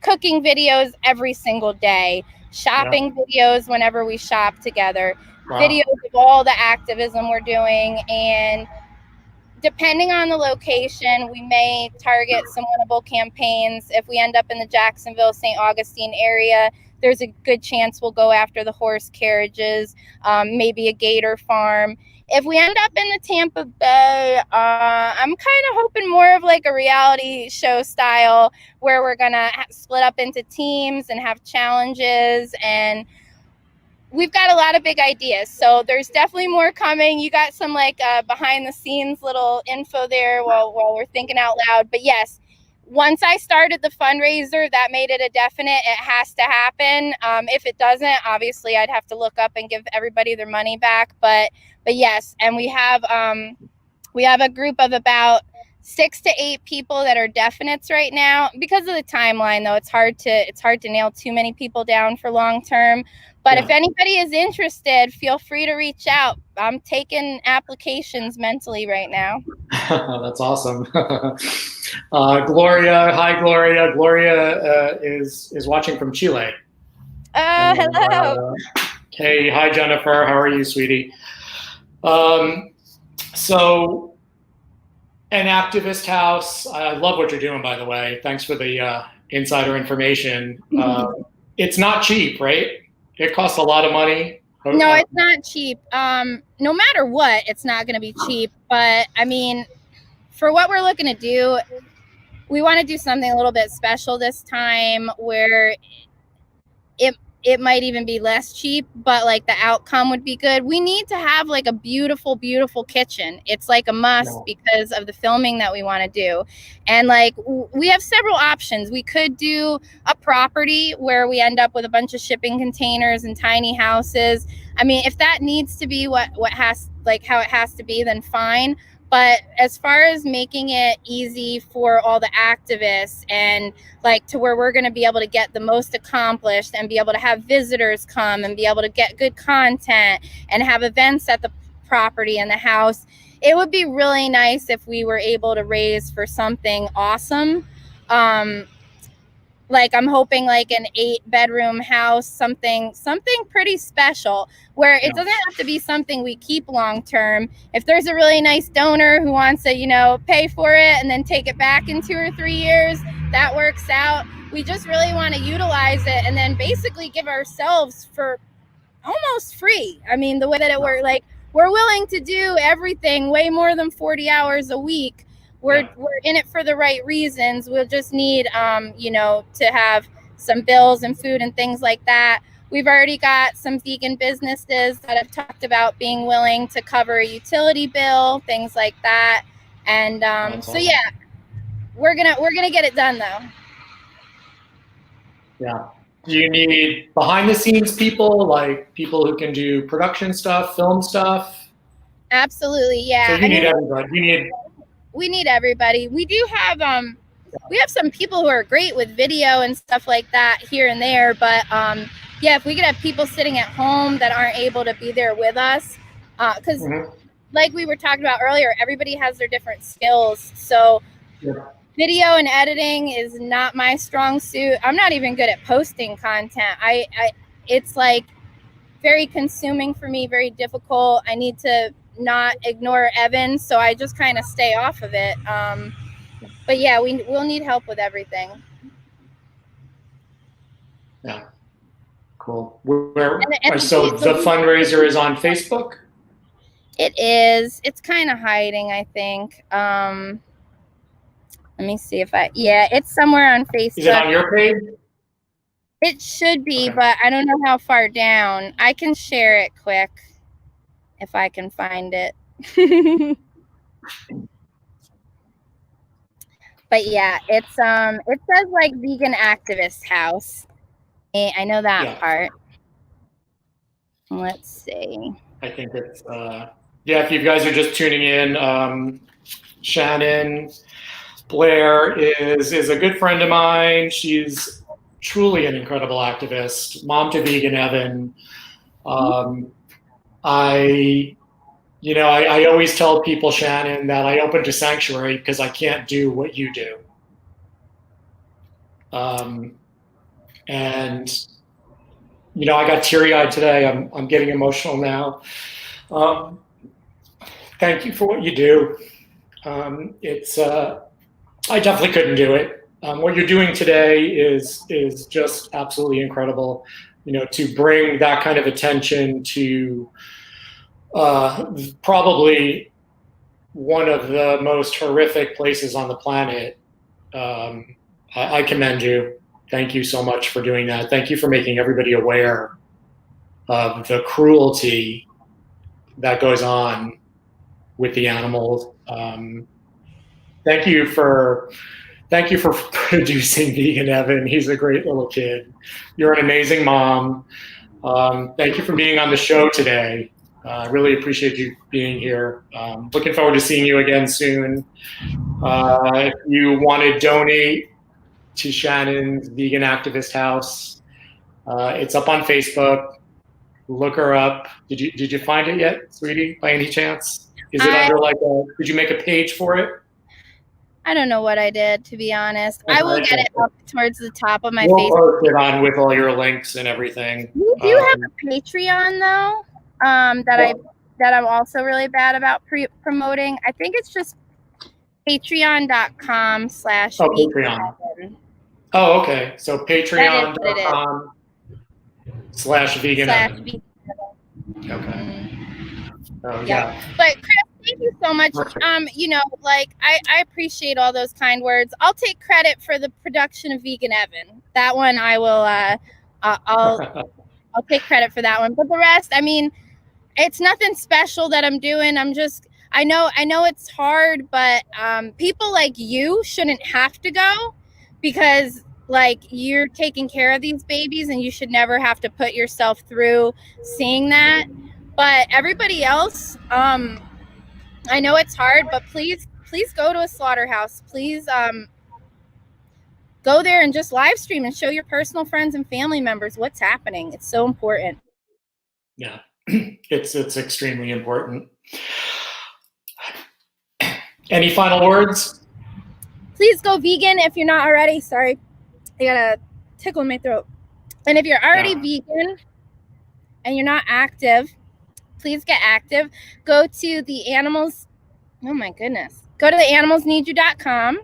cooking videos every single day, shopping videos whenever we shop together, videos of all the activism we're doing, and depending on the location, we may target some winnable campaigns. If we end up in the Jacksonville, St. Augustine area, there's a good chance we'll go after the horse carriages, maybe a gator farm. If we end up in the Tampa Bay, I'm kind of hoping more of like a reality show style where we're going to split up into teams and have challenges, and we've got a lot of big ideas. So there's definitely more coming. You got some like behind the scenes little info there while we're thinking out loud. But yes, once I started the fundraiser, that made it a definite. It has to happen. If it doesn't, obviously I'd have to look up and give everybody their money back. But yes, and we have a group of about 6 to 8 people that are definites right now. Because of the timeline, though, it's hard to nail too many people down for long term. But if anybody is interested, feel free to reach out. I'm taking applications mentally right now. That's awesome. Gloria, hi Gloria. Gloria is watching from Chile. Hello. Hey, hi Jennifer. How are you, sweetie? So, an activist house. I love what you're doing, by the way. Thanks for the insider information. It's not cheap, right? It costs a lot of money. No, it's not cheap. No matter what, it's not going to be cheap. But I mean, for what we're looking to do, we want to do something a little bit special this time where it might even be less cheap, but like the outcome would be good. We need to have like a beautiful, beautiful kitchen. It's like a must because of the filming that we want to do. And like we have several options. We could do a property where we end up with a bunch of shipping containers and tiny houses. I mean, if that needs to be what has, like how it has to be, then fine. But as far as making it easy for all the activists and like to where we're going to be able to get the most accomplished and be able to have visitors come and be able to get good content and have events at the property and the house, it would be really nice if we were able to raise for something awesome. Like I'm hoping like an 8-bedroom house, something pretty special where it doesn't have to be something we keep long term. If there's a really nice donor who wants to, pay for it and then take it back in 2 or 3 years, that works out. We just really want to utilize it and then basically give ourselves for almost free. I mean, the way that it works, like we're willing to do everything way more than 40 hours a week. We're in it for the right reasons. We'll just need, to have some bills and food and things like that. We've already got some vegan businesses that have talked about being willing to cover a utility bill, things like that. And so yeah, we're gonna get it done though. Yeah. Do you need behind the scenes people, like people who can do production stuff, film stuff? Absolutely, yeah. So you need everybody. We need everybody. We do have we have some people who are great with video and stuff like that here and there, but if we could have people sitting at home that aren't able to be there with us, because like we were talking about earlier, everybody has their different skills. So video and editing is not my strong suit. I'm not even good at posting content. It's like very consuming for me, very difficult. I need to not ignore Evan, so I just kind of stay off of it. But yeah, we'll need help with everything. Yeah, cool. So the fundraiser is on Facebook? It is. It's kind of hiding, I think. Let me see if it's somewhere on Facebook. Is it on your page? It should be, but I don't know how far down. I can share it quick if I can find it. But yeah, it says like vegan activist house. I know that part. Let's see. I think it's if you guys are just tuning in, Shannon Blair is a good friend of mine. She's truly an incredible activist, mom to vegan Evan. I always tell people, Shannon, that I opened a sanctuary because I can't do what you do. And I got teary-eyed today. I'm getting emotional now. Thank you for what you do. It's I definitely couldn't do it. What you're doing today is just absolutely incredible. To bring that kind of attention to probably one of the most horrific places on the planet. I commend you. Thank you so much for doing that. Thank you for making everybody aware of the cruelty that goes on with the animals. Thank you for producing Vegan Evan. He's a great little kid. You're an amazing mom. Thank you for being on the show today. I really appreciate you being here. Looking forward to seeing you again soon. If you want to donate to Shannon's Vegan Activist House, it's up on Facebook. Look her up. Did you find it yet, sweetie, by any chance? Is it under did you make a page for it? I don't know what I did, to be honest. I will get it up towards the top of my We'll Facebook. post it on with all your links and everything. We do have a Patreon though, that I'm also really bad about promoting. I think it's just patreon.com/. Oh, Patreon. Oh, okay. So patreon.com/vegan. Okay. Oh, yeah. But Chris, thank you so much. I appreciate all those kind words. I'll take credit for the production of Vegan Evan. That one I will. I'll take credit for that one. But the rest, I mean, it's nothing special that I'm doing. I know it's hard, but people like you shouldn't have to go, because you're taking care of these babies and you should never have to put yourself through seeing that. But everybody else, I know it's hard, but please go to a slaughterhouse. Please go there and just live stream and show your personal friends and family members what's happening. It's so important. Yeah, it's extremely important. Any final words? Please go vegan if you're not already. Sorry, I got a tickle in my throat. And if you're already vegan and you're not active, please get active. Go to the animals. Oh my goodness. Go to the animalsneedyou.com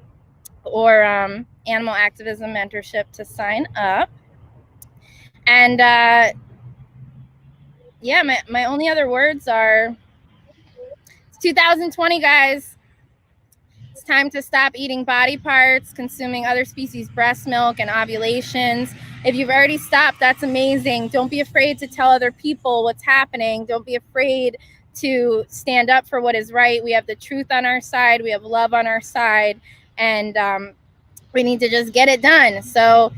or Animal Activism Mentorship to sign up. And my only other words are, it's 2020, guys. It's time to stop eating body parts, consuming other species' breast milk and ovulations. If you've already stopped, that's amazing. Don't be afraid to tell other people what's happening. Don't be afraid to stand up for what is right. We have the truth on our side. We have love on our side. And we need to just get it done. So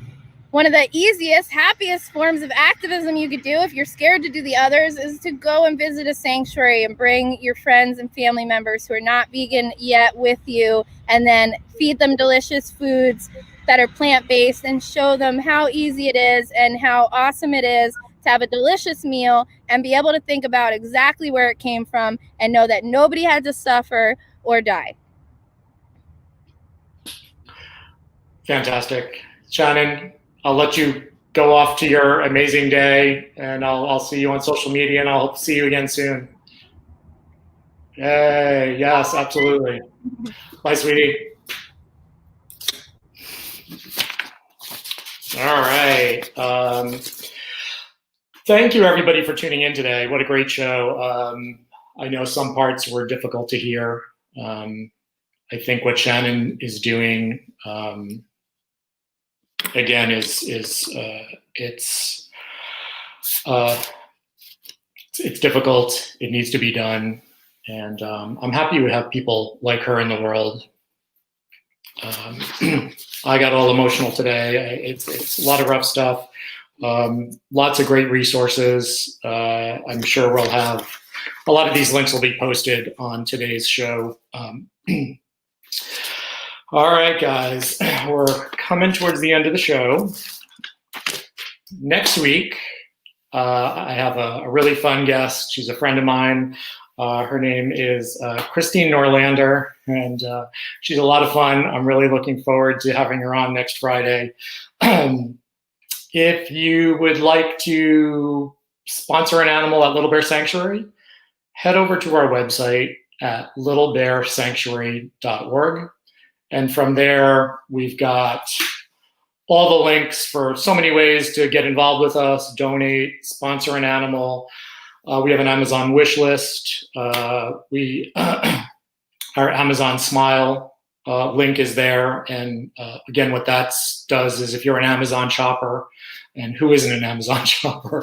one of the easiest, happiest forms of activism you could do if you're scared to do the others is to go and visit a sanctuary and bring your friends and family members who are not vegan yet with you, and then feed them delicious foods that are plant-based and show them how easy it is and how awesome it is to have a delicious meal and be able to think about exactly where it came from and know that nobody had to suffer or die. Fantastic. Shannon, I'll let you go off to your amazing day, and I'll see you on social media, and I'll see you again soon. Yay, yes, absolutely. Bye, sweetie. All right. Thank you, everybody, for tuning in today. What a great show. I know some parts were difficult to hear. I think what Shannon is doing, again, it's difficult. It needs to be done, and I'm happy we have people like her in the world. I got all emotional today. It's a lot of rough stuff. Lots of great resources. I'm sure we'll have a lot of these links will be posted on today's show. All right, guys, we're coming towards the end of the show. Next week, I have a really fun guest. She's a friend of mine. Her name is Christine Norlander, and she's a lot of fun. I'm really looking forward to having her on next Friday. If you would like to sponsor an animal at Little Bear Sanctuary, head over to our website at littlebearsanctuary.org. And from there, we've got all the links for so many ways to get involved with us, donate, sponsor an animal. We have an Amazon wish list. Our Amazon Smile link is there. And again, what that does is if you're an Amazon shopper, and who isn't an Amazon shopper,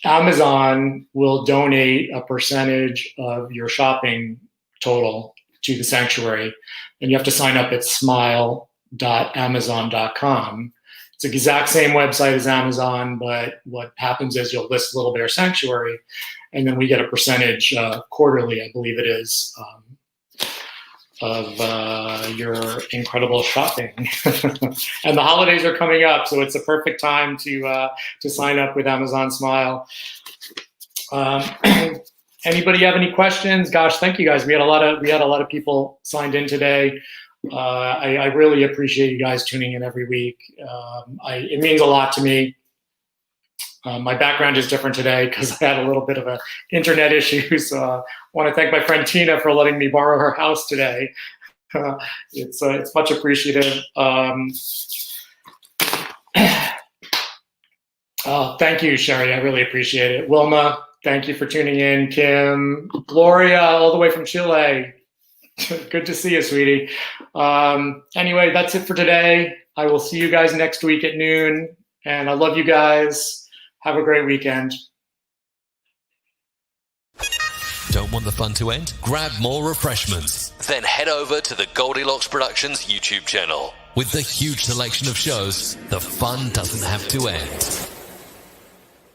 Amazon will donate a percentage of your shopping total to the sanctuary. And you have to sign up at smile.amazon.com. It's the exact same website as Amazon, but what happens is you'll list Little Bear Sanctuary, and then we get a percentage quarterly, I believe it is, of your incredible shopping. And the holidays are coming up, so it's a perfect time to sign up with Amazon Smile. Anybody have any questions? Gosh, thank you guys. We had a lot of people signed in today. I really appreciate you guys tuning in every week. It means a lot to me. My background is different today because I had a little bit of an internet issue. So I want to thank my friend Tina for letting me borrow her house today. It's much appreciated. Thank you, Sherry. I really appreciate it. Wilma, thank you for tuning in. Kim, Gloria, all the way from Chile. Good to see you, sweetie. Anyway, that's it for today. I will see you guys next week at noon. And I love you guys. Have a great weekend. Don't want the fun to end? Grab more refreshments. Then head over to the Goldylocks Productions YouTube channel. With the huge selection of shows, the fun doesn't have to end.